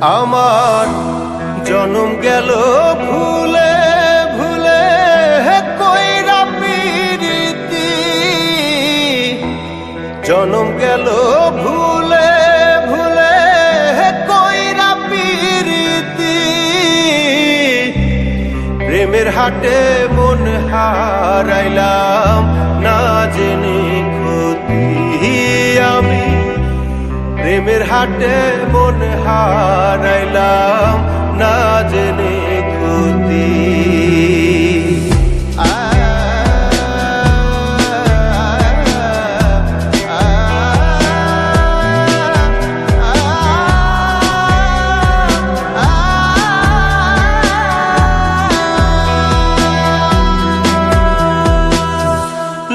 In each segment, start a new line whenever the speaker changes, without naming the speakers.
আমার জনম গেল ভুলে ভুলে কইরা পিরিতি, জনম গেল ভুলে ভুলে কইরা পিরিতি। প্রেমের হাটে মন হারাইলাম না জেনে ক্ষতি আমি, প্রেমের হাটে মন হারাইলাম না জেনে ক্ষতি।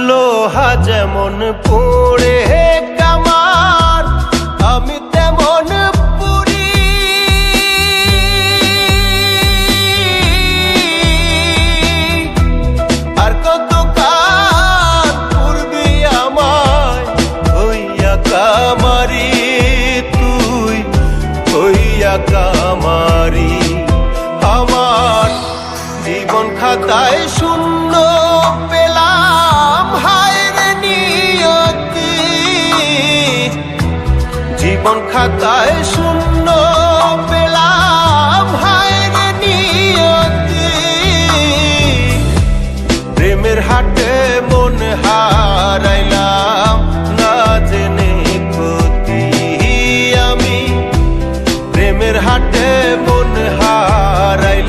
লোহা যেমন পড়ে কামার, আমি তেমন পুরি। আর কত কাল পূর্বে আমায় হইয়া কামারি, তুই হইয়া কামারি। আমার জীবন খাতায় শূন্য পেলাম হায়রে নিয়তি, জীবন খাতায় শূন্য পেলাম হায়রে নিয়তি। প্রেমের হাটে মন হারাইলাম না জেনে ক্ষতি আমি, প্রেমের হাটে মন হারাইলাম